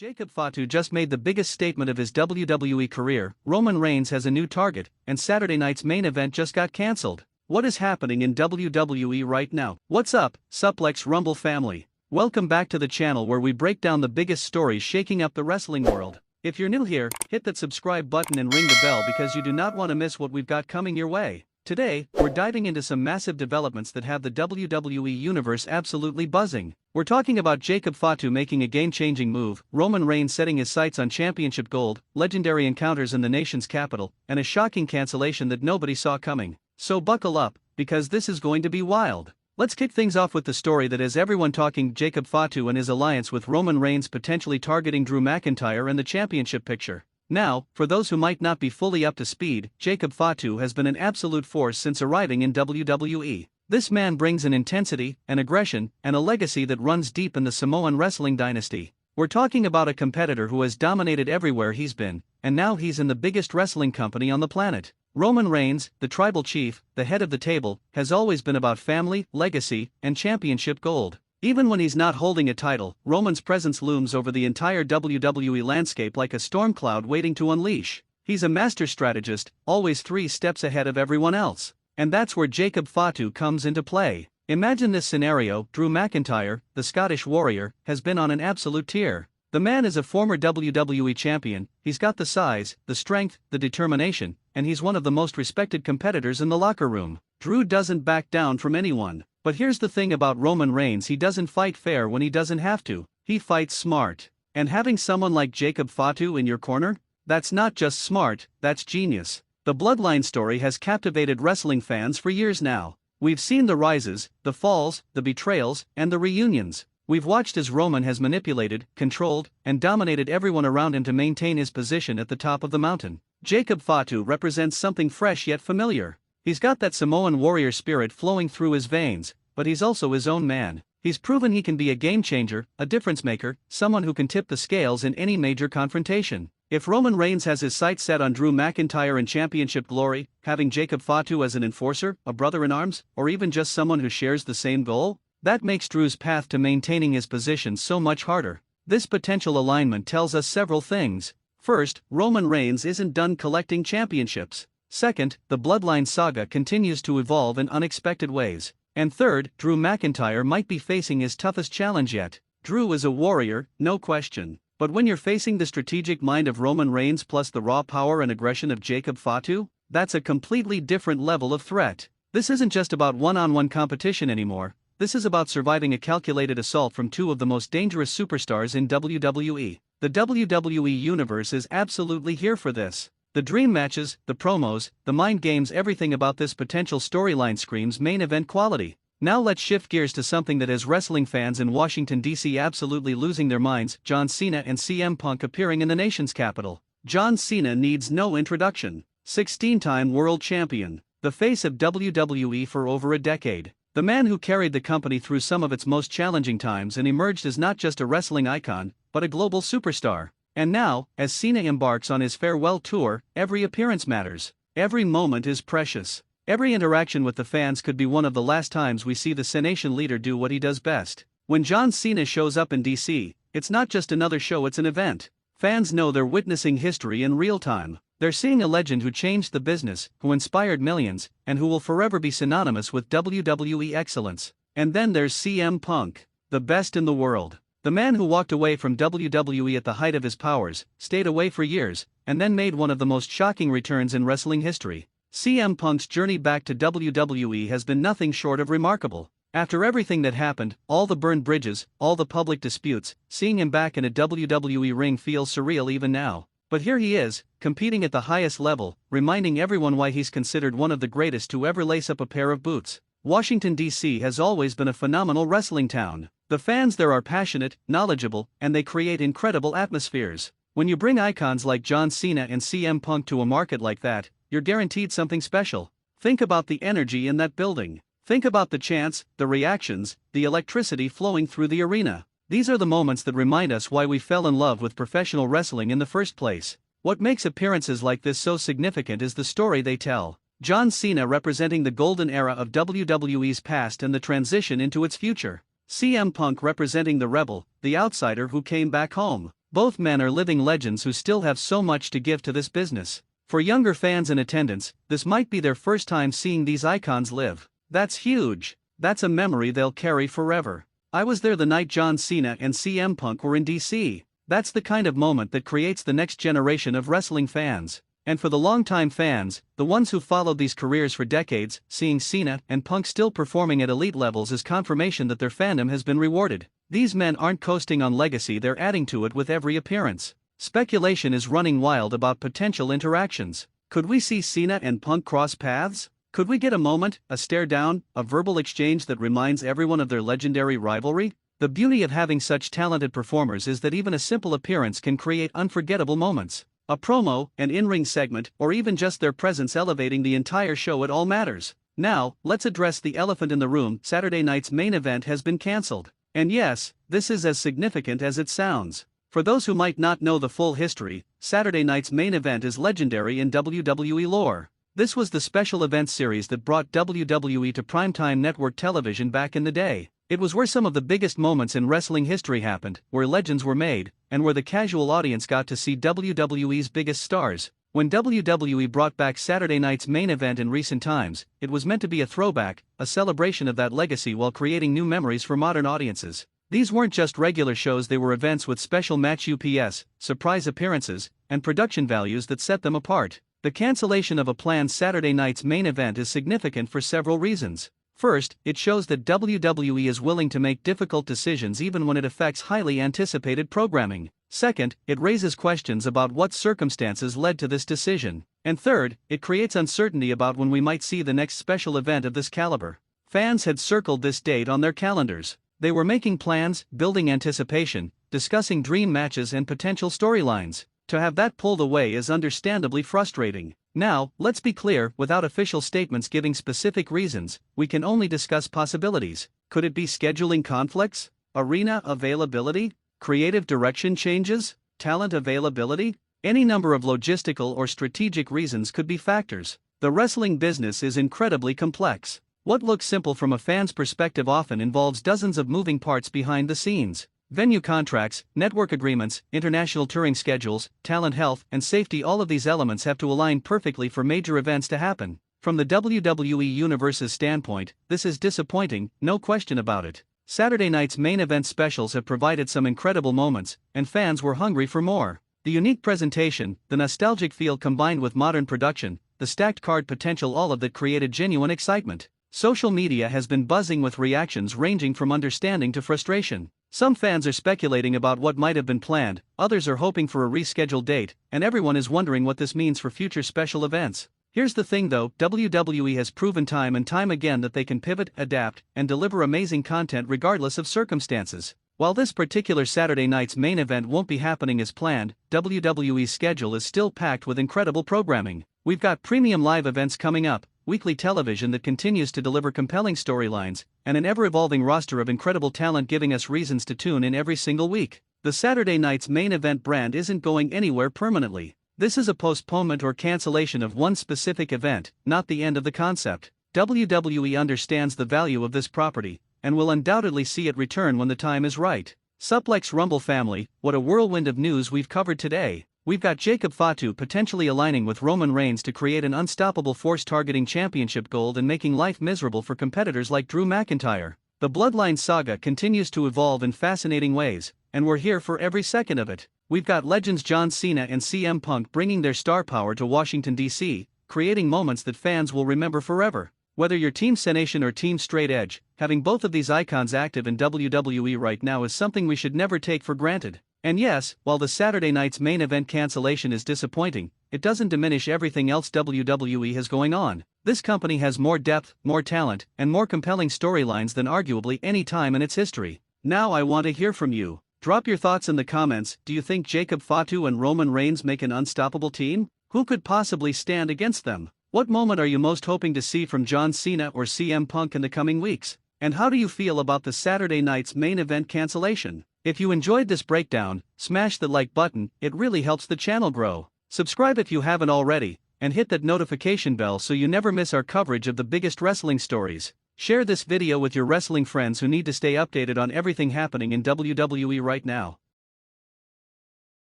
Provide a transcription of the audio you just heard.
Jacob Fatu just made the biggest statement of his WWE career. Roman Reigns has a new target, and Saturday night's main event just got cancelled. What is happening in WWE right now? What's up, Suplex Rumble family? Welcome back to the channel where we break down the biggest stories shaking up the wrestling world. If you're new here, hit that subscribe button and ring the bell because you do not want to miss what we've got coming your way. Today, we're diving into some massive developments that have the WWE universe absolutely buzzing. We're talking about Jacob Fatu making a game-changing move, Roman Reigns setting his sights on championship gold, legendary encounters in the nation's capital, and a shocking cancellation that nobody saw coming. So buckle up, because this is going to be wild. Let's kick things off with the story that has everyone talking: Jacob Fatu and his alliance with Roman Reigns potentially targeting Drew McIntyre and the championship picture. Now, for those who might not be fully up to speed, Jacob Fatu has been an absolute force since arriving in WWE. This man brings an intensity, an aggression, and a legacy that runs deep in the Samoan wrestling dynasty. We're talking about a competitor who has dominated everywhere he's been, and now he's in the biggest wrestling company on the planet. Roman Reigns, the tribal chief, the head of the table, has always been about family, legacy, and championship gold. Even when he's not holding a title, Roman's presence looms over the entire WWE landscape like a storm cloud waiting to unleash. He's a master strategist, always 3 steps ahead of everyone else. And that's where Jacob Fatu comes into play. Imagine this scenario: Drew McIntyre, the Scottish warrior, has been on an absolute tear. The man is a former WWE champion, he's got the size, the strength, the determination, and he's one of the most respected competitors in the locker room. Drew doesn't back down from anyone. But here's the thing about Roman Reigns: he doesn't fight fair when he doesn't have to, he fights smart. And having someone like Jacob Fatu in your corner? That's not just smart, that's genius. The bloodline story has captivated wrestling fans for years now. We've seen the rises, the falls, the betrayals, and the reunions. We've watched as Roman has manipulated, controlled, and dominated everyone around him to maintain his position at the top of the mountain. Jacob Fatu represents something fresh yet familiar. He's got that Samoan warrior spirit flowing through his veins, but he's also his own man. He's proven he can be a game changer, a difference maker, someone who can tip the scales in any major confrontation. If Roman Reigns has his sights set on Drew McIntyre and championship glory, having Jacob Fatu as an enforcer, a brother in arms, or even just someone who shares the same goal, that makes Drew's path to maintaining his position so much harder. This potential alignment tells us several things. First, Roman Reigns isn't done collecting championships. Second, the bloodline saga continues to evolve in unexpected ways. And third, Drew McIntyre might be facing his toughest challenge yet. Drew is a warrior, no question. But when you're facing the strategic mind of Roman Reigns plus the raw power and aggression of Jacob Fatu, that's a completely different level of threat. This isn't just about one-on-one competition anymore. This is about surviving a calculated assault from 2 of the most dangerous superstars in WWE. The WWE universe is absolutely here for this. The dream matches, the promos, the mind games, everything about this potential storyline screams main event quality. Now let's shift gears to something that has wrestling fans in Washington, D.C. absolutely losing their minds: John Cena and CM Punk appearing in the nation's capital. John Cena needs no introduction. 16-time world champion, the face of WWE for over a decade. The man who carried the company through some of its most challenging times and emerged as not just a wrestling icon, but a global superstar. And now, as Cena embarks on his farewell tour, every appearance matters. Every moment is precious. Every interaction with the fans could be one of the last times we see the Cenation leader do what he does best. When John Cena shows up in DC, it's not just another show, it's an event. Fans know they're witnessing history in real time. They're seeing a legend who changed the business, who inspired millions, and who will forever be synonymous with WWE excellence. And then there's CM Punk, the best in the world. The man who walked away from WWE at the height of his powers, stayed away for years, and then made one of the most shocking returns in wrestling history. CM Punk's journey back to WWE has been nothing short of remarkable. After everything that happened, all the burned bridges, all the public disputes, seeing him back in a WWE ring feels surreal even now. But here he is, competing at the highest level, reminding everyone why he's considered one of the greatest to ever lace up a pair of boots. Washington, D.C. has always been a phenomenal wrestling town. The fans there are passionate, knowledgeable, and they create incredible atmospheres. When you bring icons like John Cena and CM Punk to a market like that, you're guaranteed something special. Think about the energy in that building. Think about the chants, the reactions, the electricity flowing through the arena. These are the moments that remind us why we fell in love with professional wrestling in the first place. What makes appearances like this so significant is the story they tell. John Cena representing the golden era of WWE's past and the transition into its future. CM Punk representing the rebel, the outsider who came back home. Both men are living legends who still have so much to give to this business. For younger fans in attendance, this might be their first time seeing these icons live. That's huge. That's a memory they'll carry forever. I was there the night John Cena and CM Punk were in DC. That's the kind of moment that creates the next generation of wrestling fans. And for the longtime fans, the ones who followed these careers for decades, seeing Cena and Punk still performing at elite levels is confirmation that their fandom has been rewarded. These men aren't coasting on legacy, they're adding to it with every appearance. Speculation is running wild about potential interactions. Could we see Cena and Punk cross paths? Could we get a moment, a stare down, a verbal exchange that reminds everyone of their legendary rivalry? The beauty of having such talented performers is that even a simple appearance can create unforgettable moments. A promo, an in-ring segment, or even just their presence elevating the entire show, it all matters. Now, let's address the elephant in the room. Saturday night's main event has been cancelled. And yes, this is as significant as it sounds. For those who might not know the full history, Saturday night's main event is legendary in WWE lore. This was the special events series that brought WWE to primetime network television back in the day. It was where some of the biggest moments in wrestling history happened, where legends were made, and where the casual audience got to see WWE's biggest stars. When WWE brought back Saturday night's main event in recent times, it was meant to be a throwback, a celebration of that legacy while creating new memories for modern audiences. These weren't just regular shows, they were events with special match UPS, surprise appearances, and production values that set them apart. The cancellation of a planned Saturday night's main event is significant for several reasons. First, it shows that WWE is willing to make difficult decisions even when it affects highly anticipated programming. Second, it raises questions about what circumstances led to this decision. And third, it creates uncertainty about when we might see the next special event of this caliber. Fans had circled this date on their calendars. They were making plans, building anticipation, discussing dream matches and potential storylines. To have that pulled away is understandably frustrating. Now, let's be clear, without official statements giving specific reasons, we can only discuss possibilities. Could it be scheduling conflicts? Arena availability? Creative direction changes? Talent availability? Any number of logistical or strategic reasons could be factors. The wrestling business is incredibly complex. What looks simple from a fan's perspective often involves dozens of moving parts behind the scenes. Venue contracts, network agreements, international touring schedules, talent health, and safety, all of these elements have to align perfectly for major events to happen. From the WWE Universe's standpoint, this is disappointing, no question about it. Saturday night's main event specials have provided some incredible moments, and fans were hungry for more. The unique presentation, the nostalgic feel combined with modern production, the stacked card potential, all of that created genuine excitement. Social media has been buzzing with reactions ranging from understanding to frustration. Some fans are speculating about what might have been planned, others are hoping for a rescheduled date, and everyone is wondering what this means for future special events. Here's the thing though, WWE has proven time and time again that they can pivot, adapt, and deliver amazing content regardless of circumstances. While this particular Saturday night's main event won't be happening as planned, WWE's schedule is still packed with incredible programming. We've got premium live events coming up, weekly television that continues to deliver compelling storylines, and an ever-evolving roster of incredible talent giving us reasons to tune in every single week. The Saturday night's main event brand isn't going anywhere permanently. This is a postponement or cancellation of one specific event, not the end of the concept. WWE understands the value of this property, and will undoubtedly see it return when the time is right. Suplex Rumble family, what a whirlwind of news we've covered today. We've got Jacob Fatu potentially aligning with Roman Reigns to create an unstoppable force targeting championship gold and making life miserable for competitors like Drew McIntyre. The Bloodline saga continues to evolve in fascinating ways, and we're here for every second of it. We've got legends John Cena and CM Punk bringing their star power to Washington, D.C., creating moments that fans will remember forever. Whether you're Team Cenation or Team Straight Edge, having both of these icons active in WWE right now is something we should never take for granted. And yes, while the Saturday night's main event cancellation is disappointing, it doesn't diminish everything else WWE has going on. This company has more depth, more talent, and more compelling storylines than arguably any time in its history. Now I want to hear from you. Drop your thoughts in the comments. Do you think Jacob Fatu and Roman Reigns make an unstoppable team? Who could possibly stand against them? What moment are you most hoping to see from John Cena or CM Punk in the coming weeks? And how do you feel about the Saturday night's main event cancellation? If you enjoyed this breakdown, smash the like button, it really helps the channel grow. Subscribe if you haven't already, and hit that notification bell so you never miss our coverage of the biggest wrestling stories. Share this video with your wrestling friends who need to stay updated on everything happening in WWE right now.